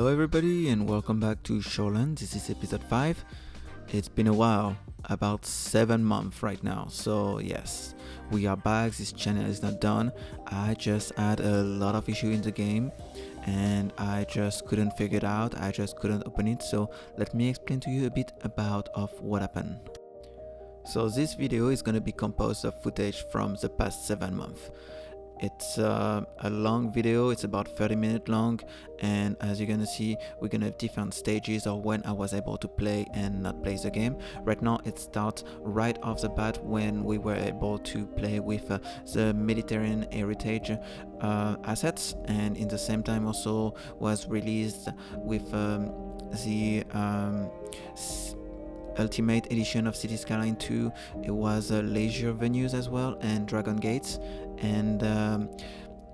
Hello everybody and welcome back to Shoreland. This is episode 5. It's been a while, about 7 months right now. So yes, we are back. This channel is not done. I just had a lot of issue in the game and I just couldn't figure it out. I just couldn't open it. So let me explain to you a bit about what happened. So this video is going to be composed of footage from the past 7 months. It's a long video, it's about 30 minutes long, and as you're gonna see, we're gonna have different stages of when I was able to play and not play the game. Right now it starts right off the bat when we were able to play with the Mediterranean heritage assets, and in the same time also was released with the Ultimate Edition of City Skyline 2. It was leisure venues as well and Dragon Gates, and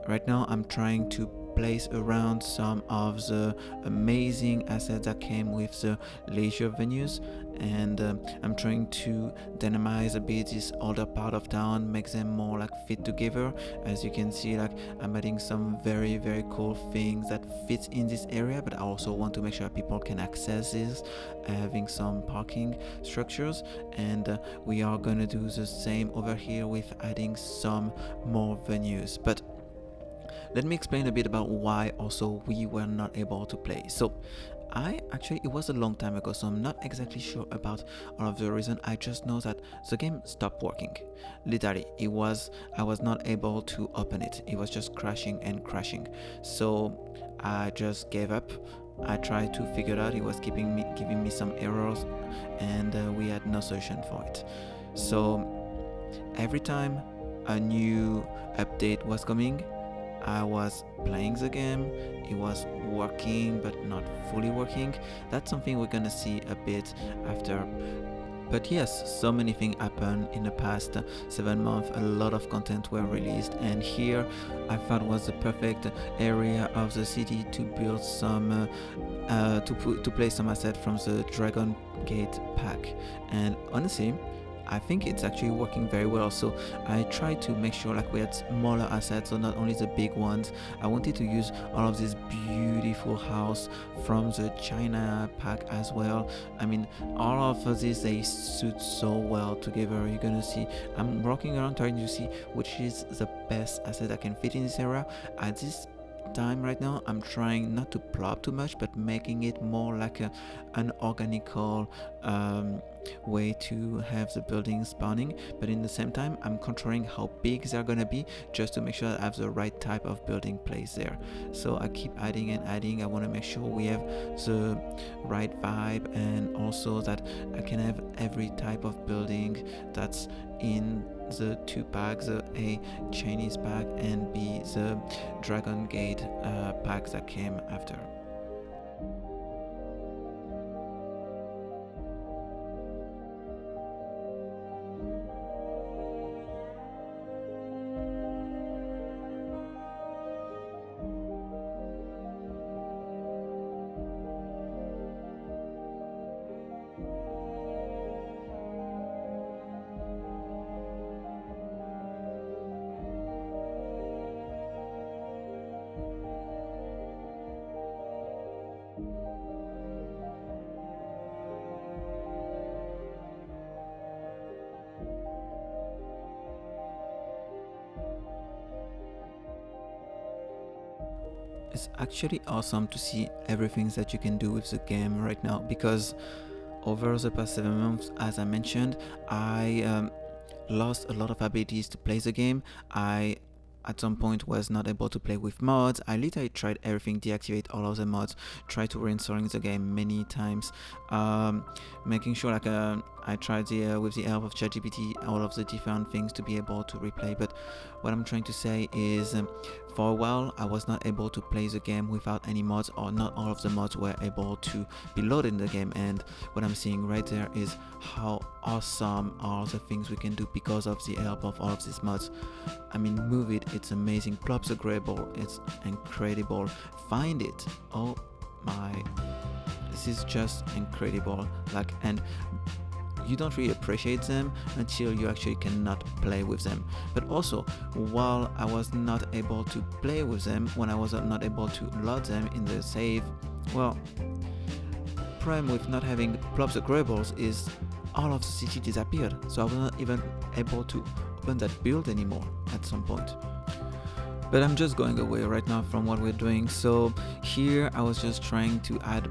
right now I'm trying to place around some of the amazing assets that came with the leisure venues, and I'm trying to dynamize a bit this older part of town, make them more like fit together. As you can see, like I'm adding some very cool things that fit in this area, but I also want to make sure people can access this, having some parking structures, and we are gonna do the same over here with adding some more venues. But let me explain a bit about why also we were not able to play. So it was a long time ago, so I'm not exactly sure about all of the reason. I just know that the game stopped working. Literally, I was not able to open it. It was just crashing and crashing. So I just gave up. I tried to figure it out. It was giving me some errors, and we had no solution for it. So every time a new update was coming, I was playing the game, it was working but not fully working. That's something we're gonna see a bit after. But yes, so many things happened in the past 7 months. A lot of content were released, and here I thought was the perfect area of the city to build some to play some asset from the Dragon Gate pack. And honestly, I think it's actually working very well. So I tried to make sure like we had smaller assets, so not only the big ones. I wanted to use all of this beautiful house from the China pack as well. I mean, all of this, they suit so well together. You're gonna see I'm walking around trying to see which is the best asset that can fit in this area. At this time right now, I'm trying not to plop too much, but making it more like an organical way to have the buildings spawning, but in the same time I'm controlling how big they're gonna be, just to make sure that I have the right type of building placed there. So I keep adding and adding. I want to make sure we have the right vibe, and also that I can have every type of building that's in the 2 packs, the A Chinese pack and B the Dragon Gate packs that came after. It's actually awesome to see everything that you can do with the game right now, because over the past 7 months, as I mentioned, I lost a lot of abilities to play the game. I at some point was not able to play with mods. I literally tried everything, deactivate all of the mods, tried to reinstalling the game many times, making sure like I tried with the help of ChatGPT all of the different things to be able to replay. But what I'm trying to say is for a while I was not able to play the game without any mods, or not all of the mods were able to be loaded in the game. And what I'm seeing right there is how awesome are the things we can do because of the help of all of these mods. I mean, move it, it's amazing. Plop's a grable, it's incredible. Find it, oh my, this is just incredible. Like, and you don't really appreciate them until you actually cannot play with them. But also, while I was not able to play with them, when I was not able to load them in the save Well, problem with not having blobs or grables is all of the city disappeared, so I was not even able to open that build anymore at some point. But I'm just going away right now from what we're doing. So here I was just trying to add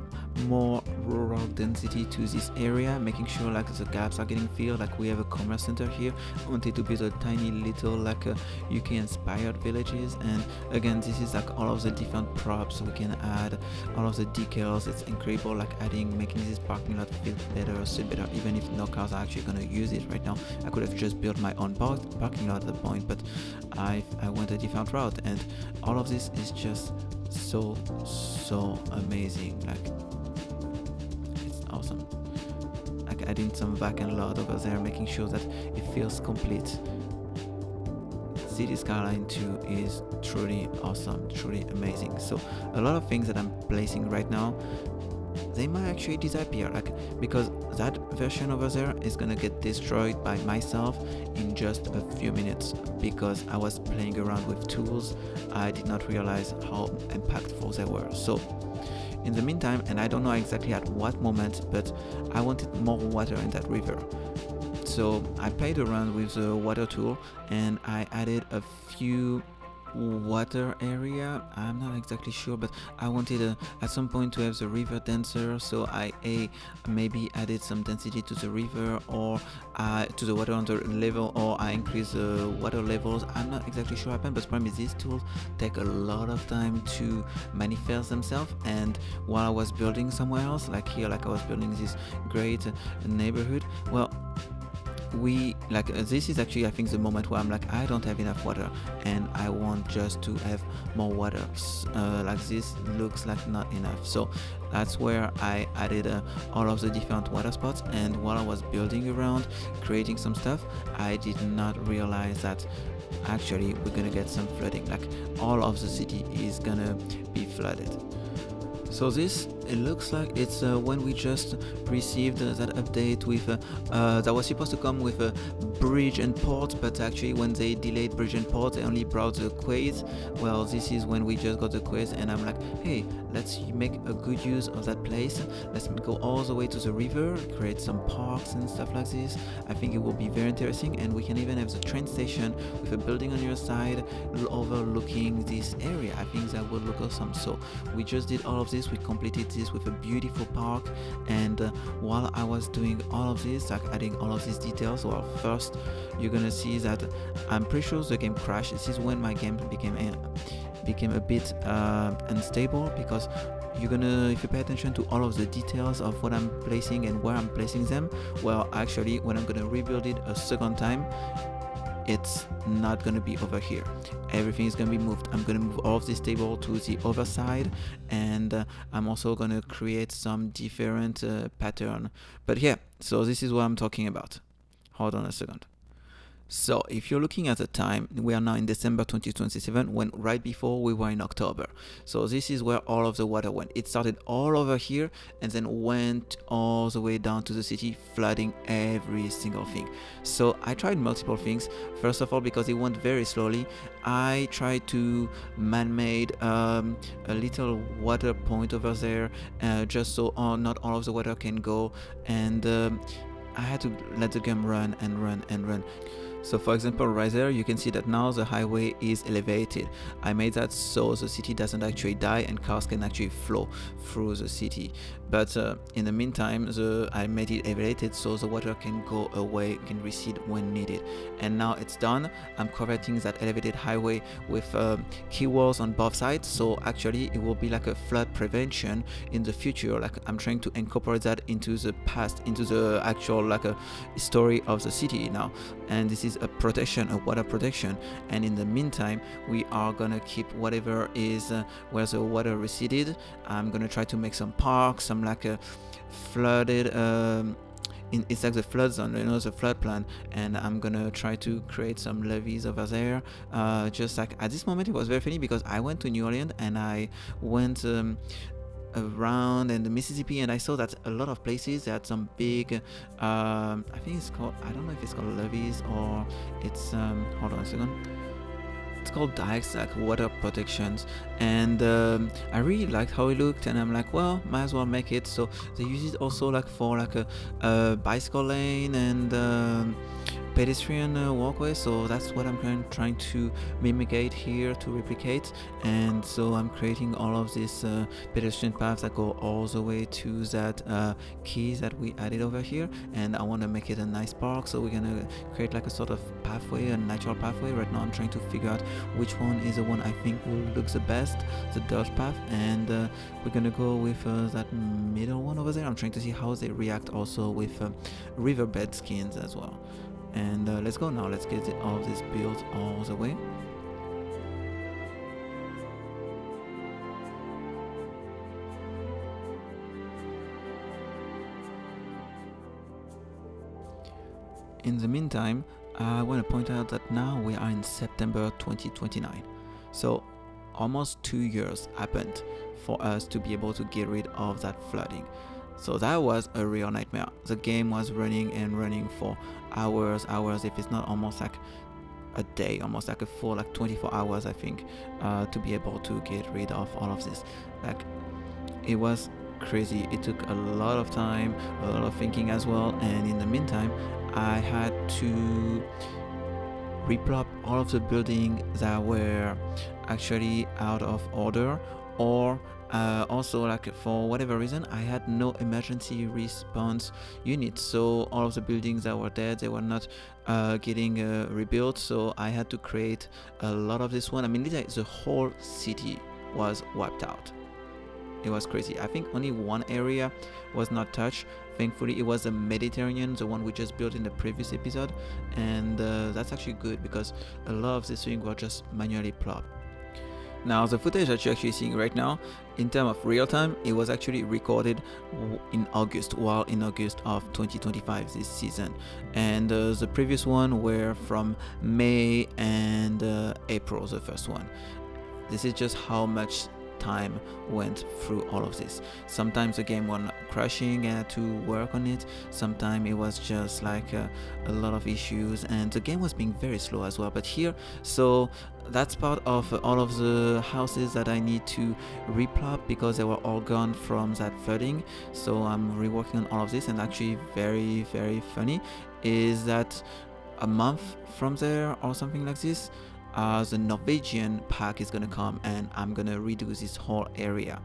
more rural density to this area, making sure like the gaps are getting filled. Like we have a commerce center here. I wanted to build a tiny little like UK inspired villages, and again this is like all of the different props we can add, all of the decals. It's incredible, like making this parking lot feel better, so better, even if no cars are actually gonna use it right now. I could have just built my own parking lot at the point, but I went a different route, and all of this is just so amazing. Like it's awesome. Like adding some vacant lot over there, making sure that it feels complete. City Skyline 2 is truly awesome, truly amazing. So a lot of things that I'm placing right now, they might actually disappear, like because that version over there is gonna get destroyed by myself in just a few minutes, because I was playing around with tools. I did not realize how impactful they were. So in the meantime, and I don't know exactly at what moment, but I wanted more water in that river. So I played around with the water tool and I added a few water area. I'm not exactly sure, but I wanted at some point to have the river denser, so I maybe added some density to the river, or to the water under level, or I increased the water levels. I'm not exactly sure what happened, but the problem is these tools take a lot of time to manifest themselves, and while I was building somewhere else, like here, like I was building this great neighborhood, well, this is actually I think the moment where I'm like, I don't have enough water and I want just to have more water. Like this looks like not enough, so that's where I added all of the different water spots. And while I was building around, creating some stuff, I did not realize that actually we're gonna get some flooding, like all of the city is gonna be flooded. So this, it looks like it's when we just received that update with that was supposed to come with a bridge and port, but actually when they delayed bridge and port, they only brought the quays. Well, this is when we just got the quays, and I'm like, hey, let's make a good use of that place. Let's go all the way to the river, create some parks and stuff like this. I think it will be very interesting, and we can even have the train station with a building on your side overlooking this area. I think that would look awesome. So we just did all of this. We completed this with a beautiful park, and while I was doing all of this, like adding all of these details, well, first you're gonna see that I'm pretty sure the game crashed. This is when my game became a bit unstable, because if you pay attention to all of the details of what I'm placing and where I'm placing them, well, actually when I'm gonna rebuild it a second time, it's not gonna be over here. Everything is gonna be moved. I'm gonna move all of this table to the other side, and I'm also gonna create some different pattern. But yeah, so this is what I'm talking about. Hold on a second. So if you're looking at the time, we are now in December 2027, when right before we were in October. So this is where all of the water went. It started all over here and then went all the way down to the city, flooding every single thing. So I tried multiple things. First of all, because it went very slowly, I tried to man-made a little water point over there, just so not all of the water can go, and I had to let the game run and run and run. So for example, right there, you can see that now the highway is elevated. I made that so the city doesn't actually die and cars can actually flow through the city. But in the meantime, I made it elevated so the water can go away, can recede when needed. And now it's done. I'm converting that elevated highway with key walls on both sides. So actually it will be like a flood prevention in the future. Like I'm trying to incorporate that into the past, into the actual like a story of the city now. And this is a protection, a water protection. And in the meantime, we are gonna keep whatever is where the water receded. I'm gonna try to make some parks, some like a flooded it's like the flood zone, the flood plan, and I'm gonna try to create some levees over there. Just like at this moment, it was very funny because I went to New Orleans and I went around in the Mississippi, and I saw that a lot of places they had some big I think it's called, I don't know if it's called levees or it's hold on a second, it's called dikes, like water protections, and I really liked how it looked, and I'm like, well, might as well make it. So they use it also like for like a bicycle lane and pedestrian walkway, so that's what I'm trying to mimicate here, to replicate. And so I'm creating all of these pedestrian paths that go all the way to that keys that we added over here, and I want to make it a nice park, so we're gonna create like a sort of pathway, a natural pathway. Right now I'm trying to figure out which one is the one I think will look the best, the dirt path, and we're gonna go with that middle one over there. I'm trying to see how they react also with riverbed skins as well. And let's go now, let's get all of this built all the way. In the meantime, I want to point out that now we are in September 2029, so almost 2 years happened for us to be able to get rid of that flooding. So that was a real nightmare. The game was running and running for hours, if it's not almost like a day, almost like a full like 24 hours, I think, to be able to get rid of all of this. Like, it was crazy. It took a lot of time, a lot of thinking as well, and in the meantime I had to replop all of the buildings that were actually out of order, or also, like, for whatever reason I had no emergency response unit, so all of the buildings that were dead, they were not getting rebuilt, so I had to create a lot of this one. I mean, literally the whole city was wiped out. It was crazy. I think only one area was not touched. Thankfully it was the Mediterranean, the one we just built in the previous episode, and that's actually good because a lot of these things were just manually plopped. Now, the footage that you're actually seeing right now, in terms of real time, it was actually recorded in August, while in August of 2025 this season, and the previous one were from May and April, the first one. This is just how much time went through all of this. Sometimes the game was crashing and I had to work on it. Sometimes it was just like a lot of issues, and the game was being very slow as well. But here, so that's part of all of the houses that I need to replop because they were all gone from that flooding. So I'm reworking on all of this, and actually very, very funny is that a month from there or something like this, the Norwegian pack is gonna come, and I'm gonna redo this whole area,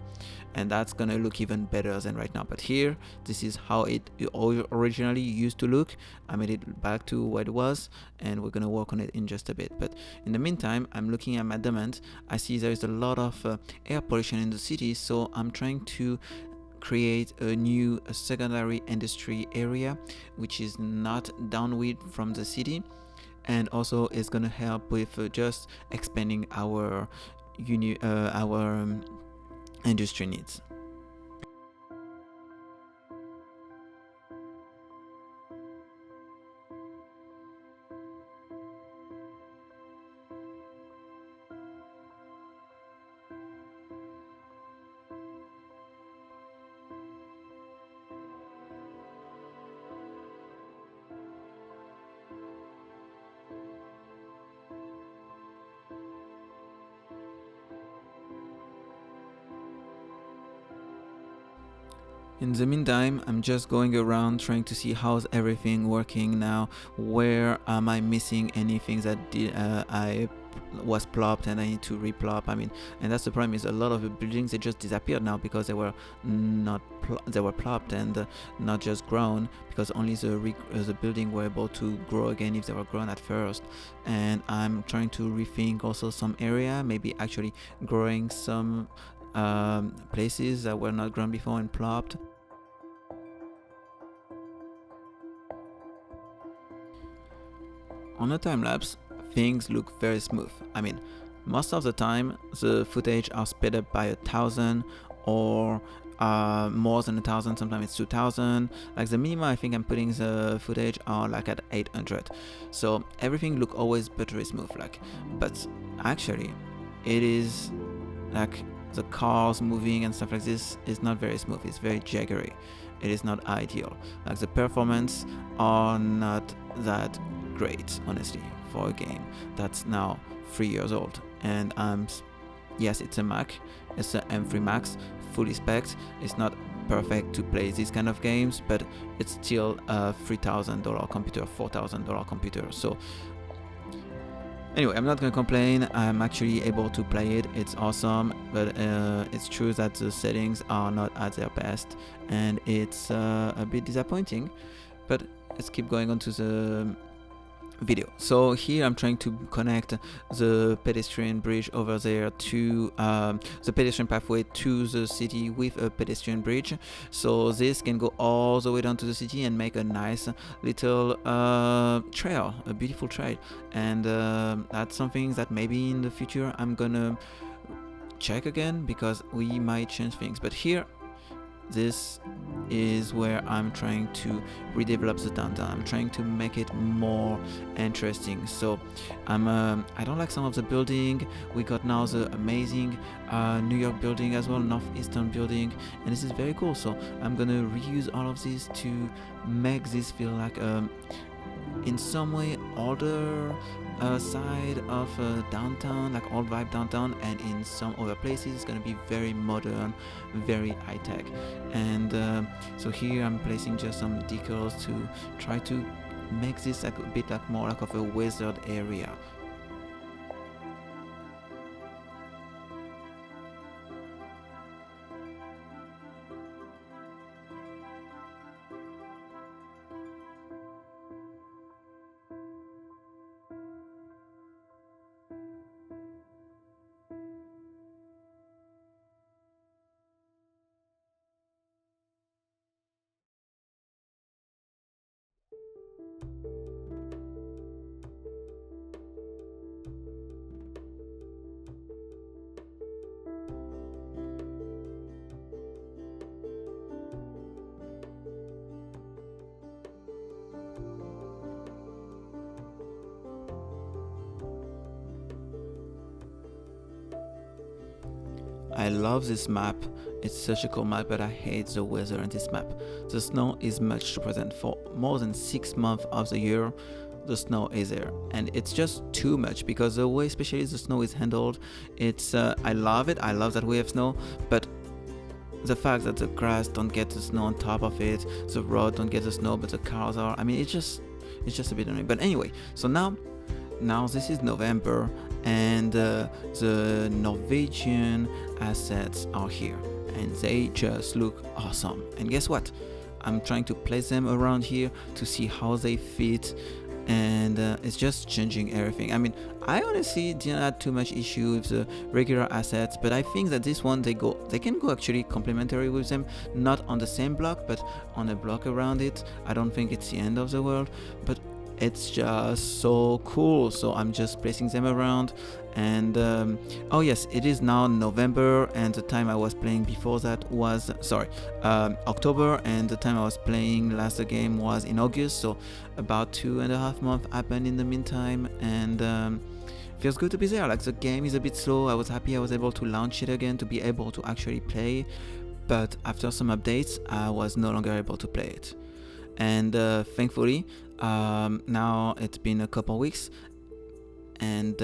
and that's gonna look even better than right now. But here, this is how it originally used to look. I made it back to what it was, and we're gonna work on it in just a bit. But in the meantime, I'm looking at my demand. I see there's a lot of air pollution in the city, so I'm trying to create a new secondary industry area which is not downwind from the city, and also it's going to help with just expanding our industry needs. In the meantime, I'm just going around trying to see how's everything working now. Where am I missing anything that I was plopped and I need to replop? I mean, and that's the problem, is a lot of the buildings, they just disappeared now because they were not they were plopped and not just grown, because only the building were able to grow again if they were grown at first. And I'm trying to rethink also some area, maybe actually growing some places that were not grown before and plopped. On a time lapse, things look very smooth. I mean, most of the time the footage are sped up by 1,000 or more than 1,000. Sometimes it's 2,000. Like the minimum I think I'm putting the footage are like at 800. So everything look always buttery smooth, like. But actually, it is like the cars moving and stuff like this is not very smooth. It's very jaggery. It is not ideal. Like the performance are not that great, honestly, for a game that's now 3 years old, and yes, it's a Mac, it's a M3 Max, fully spec'd. It's not perfect to play these kind of games, but it's still a $3,000 computer, $4,000 computer. So anyway, I'm not gonna complain. I'm actually able to play it. It's awesome, but it's true that the settings are not at their best, and it's a bit disappointing. But let's keep going on to the video. So here I'm trying to connect the pedestrian bridge over there to the pedestrian pathway to the city with a pedestrian bridge, so this can go all the way down to the city and make a nice little trail, a beautiful trail. And that's something that maybe in the future I'm gonna check again, because we might change things. But here, this is where I'm trying to redevelop the downtown. I'm trying to make it more interesting. So I don't like some of the building. We got now the amazing New York building as well, Northeastern building, and this is very cool. So I'm gonna reuse all of this to make this feel like in some way older side of downtown, like old vibe downtown, and in some other places it's gonna be very modern, very high-tech. And so here I'm placing just some decals to try to make this like a bit like more like of a wizard area. I love this map. It's such a cool map, but I hate the weather in this map. The snow is much too present. For more than 6 months of the year, the snow is there, and it's just too much, because the way especially the snow is handled, it's I love it. I love that we have snow, but the fact that the grass don't get the snow on top of it, the road don't get the snow, but the cars are, I mean, it's just a bit annoying. But anyway, so now this is November, and the Norwegian assets are here, and they just look awesome. And guess what? I'm trying to place them around here to see how they fit, and it's just changing everything. I mean, I honestly didn't have too much issue with the regular assets, but I think that this one they can go actually complementary with them, not on the same block, but on a block around it. I don't think it's the end of the world, but it's just so cool. So I'm just placing them around, and oh yes, it is now November, and the time I was playing before that was October, and the time I was playing last game was in August, so about 2.5 months happened in the meantime. And feels good to be there. Like, the game is a bit slow. I was happy I was able to launch it again to be able to actually play, but after some updates I was no longer able to play it. And thankfully now it's been a couple weeks, and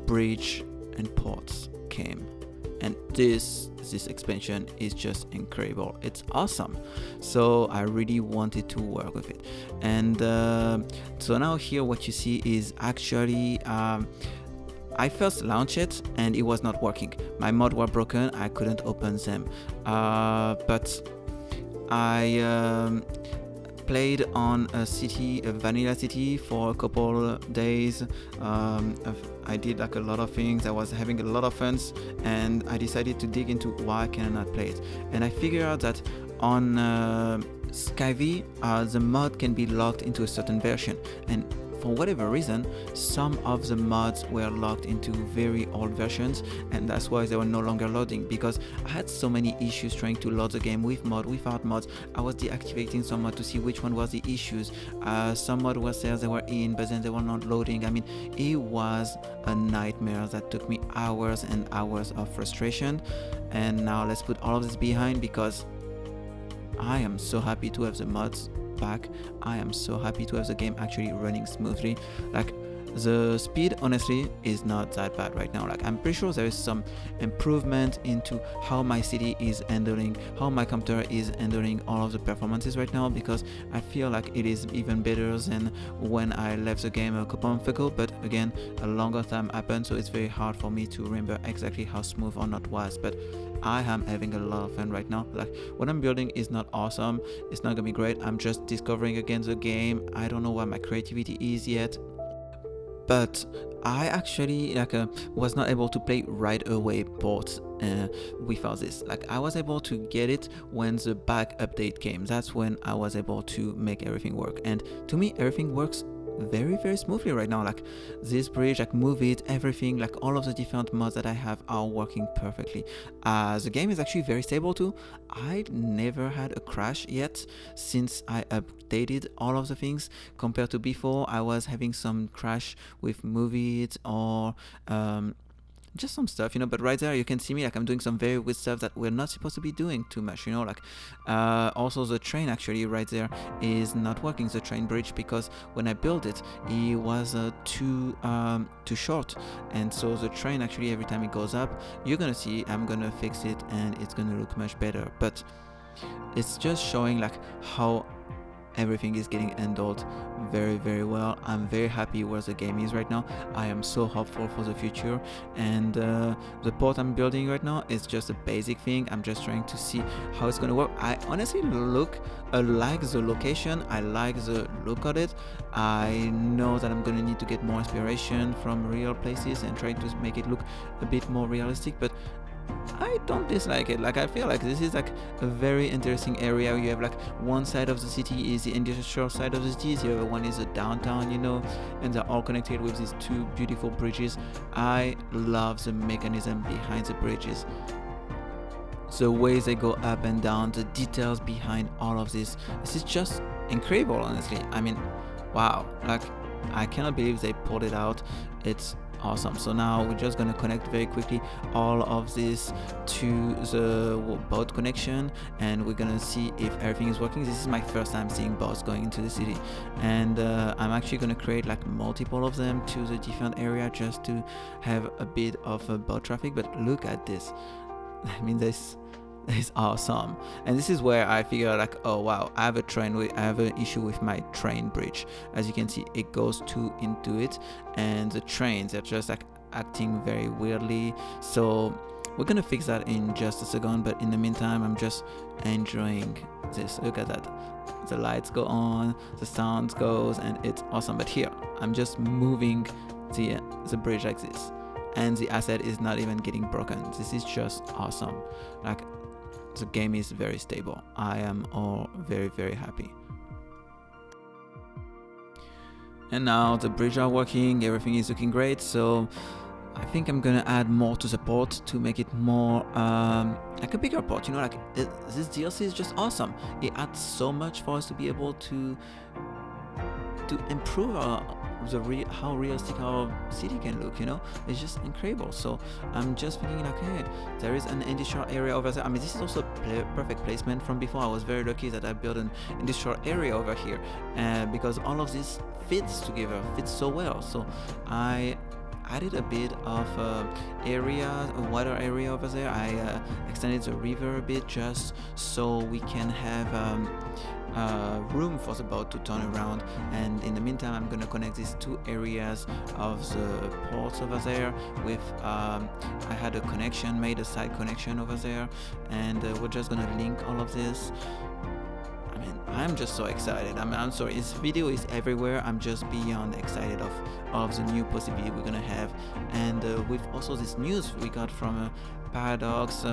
bridge and ports came, and this expansion is just incredible. It's awesome, so I really wanted to work with it. And so now here what you see is actually I first launched it and it was not working. My mods were broken, I couldn't open them, but I played on a vanilla city for a couple days. I did like a lot of things. I was having a lot of fun, and I decided to dig into why can I not play it. And I figured out that on Skyv the mod can be locked into a certain version, and for whatever reason some of the mods were locked into very old versions, and that's why they were no longer loading, because I had so many issues trying to load the game with mod, without mods. I was deactivating some mod to see which one was the issues. Some mod was there, they were in, but then they were not loading. I mean, it was a nightmare that took me hours and hours of frustration. And now let's put all of this behind, because I am so happy to have the mods back. I am so happy to have the game actually running smoothly. Like, The speed honestly is not that bad right now. Like I'm pretty sure there is some improvement into how my city is handling, how my computer is handling all of the performances right now, because I feel like it is even better than when I left the game a couple months ago. But again, a longer time happened, so it's very hard for me to remember exactly how smooth or not was. But I am having a lot of fun right now. Like what I'm building is not awesome, it's not gonna be great. I'm just discovering again the game. I don't know what my creativity is yet, but I actually was not able to play right away port without this. Like I was able to get it when the back update came. That's when I was able to make everything work, and to me everything works very smoothly right now. Like this bridge, like move it, everything, like all of the different mods that I have are working perfectly. The game is actually very stable too. I never had a crash yet since I updated all of the things. Compared to before, I was having some crash with move it or just some stuff, but right there you can see me, like I'm doing some very weird stuff that we're not supposed to be doing too much, like also the train actually right there is not working, the train bridge, because when I built it was too short, and so the train actually every time it goes up, you're gonna see I'm gonna fix it and it's gonna look much better. But it's just showing like how everything is getting handled very well. I'm very happy where the game is right now. I am so hopeful for the future, and the port I'm building right now is just a basic thing. I'm just trying to see how it's gonna work. I honestly like the location, I like the look of it. I know that I'm gonna need to get more inspiration from real places and try to make it look a bit more realistic, but I don't dislike it. Like I feel like this is like a very interesting area. You have like one side of the city is the industrial side of the city, the other one is the downtown, and they're all connected with these two beautiful bridges. I love the mechanism behind the bridges, the ways they go up and down, the details behind all of this. This is just incredible, honestly. I mean, wow, like I cannot believe they pulled it out. It's awesome. So now we're just going to connect very quickly all of this to the boat connection, and we're going to see if everything is working. This is my first time seeing boats going into the city, and I'm actually going to create like multiple of them to the different area just to have a bit of a boat traffic. But look at this. I mean, this is awesome, and this is where I figure like, oh wow, I have an issue with my train bridge. As you can see, it goes too into it, and the trains are just like acting very weirdly. So we're gonna fix that in just a second, but in the meantime I'm just enjoying this. Look at that, the lights go on, the sound goes, and it's awesome. But here I'm just moving the bridge like this, and the asset is not even getting broken. This is just awesome. Like the game is very stable. I am all very happy. And now the bridge are working, everything is looking great. So I think I'm gonna add more to the port to make it more like a bigger port. This DLC is just awesome. It adds so much for us to be able to improve how realistic our city can look. It's just incredible. So I'm just thinking like, hey, there is an industrial area over there. I mean, this is also perfect placement from before. I was very lucky that I built an industrial area over here, because all of this fits together, fits so well. So I added a bit of a water area over there. I extended the river a bit just so we can have room for the boat to turn around. And in the meantime, I'm gonna connect these two areas of the ports over there with I had made a side connection over there, and we're just gonna link all of this. I mean, I'm just so excited. I'm sorry, this video is everywhere. I'm just beyond excited of the new possibility we're gonna have, and with also this news we got from Paradox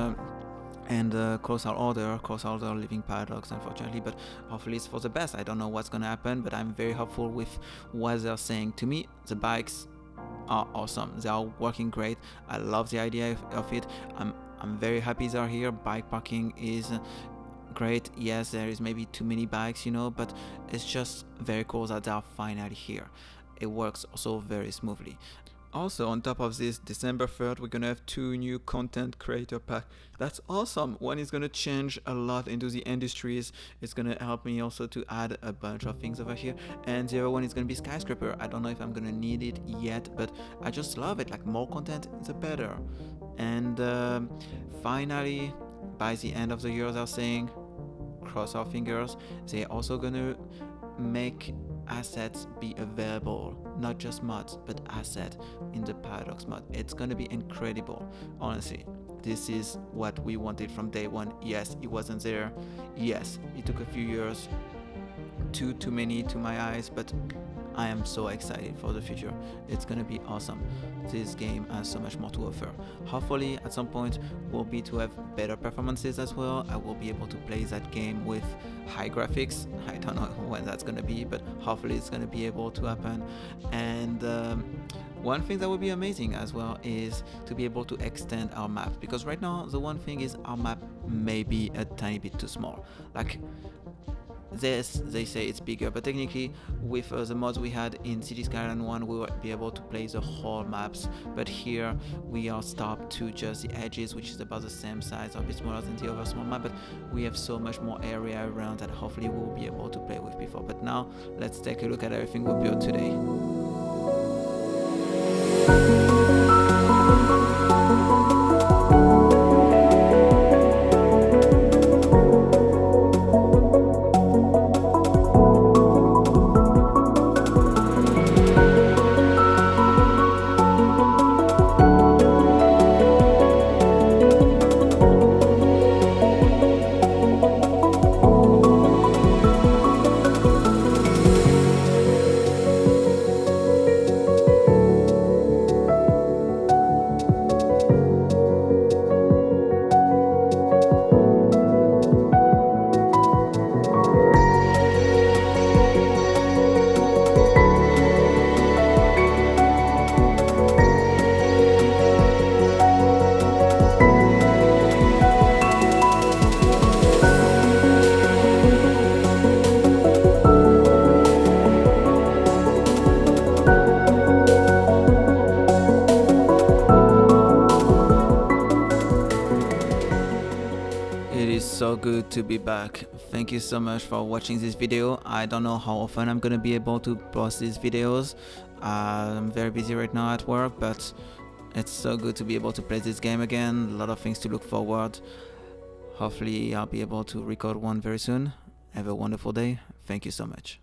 and Colossal Order leaving Paradox, unfortunately, but hopefully it's for the best. I don't know what's gonna happen, but I'm very hopeful with what they're saying. To me, the bikes are awesome. They are working great. I love the idea of it. I'm very happy they're here. Bike parking is great. Yes, there is maybe too many bikes, but it's just very cool that they are finally here. It works also very smoothly. Also, on top of this, December 3rd, we're gonna have 2 new content creator pack. That's awesome. One is gonna change a lot into the industries. It's gonna help me also to add a bunch of things over here. And the other one is gonna be skyscraper. I don't know if I'm gonna need it yet, but I just love it. Like, more content, the better. And finally, by the end of the year, they're saying, cross our fingers, they're also gonna make assets be available, not just mods but asset in the Paradox mod. It's gonna be incredible. Honestly, this is what we wanted from day one. Yes, it wasn't there. Yes, it took a few years, too many to my eyes, but I am so excited for the future. It's gonna be awesome. This game has so much more to offer. Hopefully at some point will be to have better performances as well. I will be able to play that game with high graphics. I don't know when that's gonna be, but hopefully it's gonna be able to happen. And one thing that would be amazing as well is to be able to extend our map, because right now the one thing is our map may be a tiny bit too small. Like, this, they say it's bigger, but technically with the mods we had in City Skyline 1, we would be able to play the whole maps, but here we are stopped to just the edges, which is about the same size or a bit smaller than the other small map, but we have so much more area around that hopefully we will be able to play with before. But now let's take a look at everything we built today. So good to be back. Thank you so much for watching this video. I don't know how often I'm gonna be able to post these videos. I'm very busy right now at work, but it's so good to be able to play this game again. A lot of things to look forward. Hopefully I'll be able to record one very soon. Have a wonderful day. Thank you so much.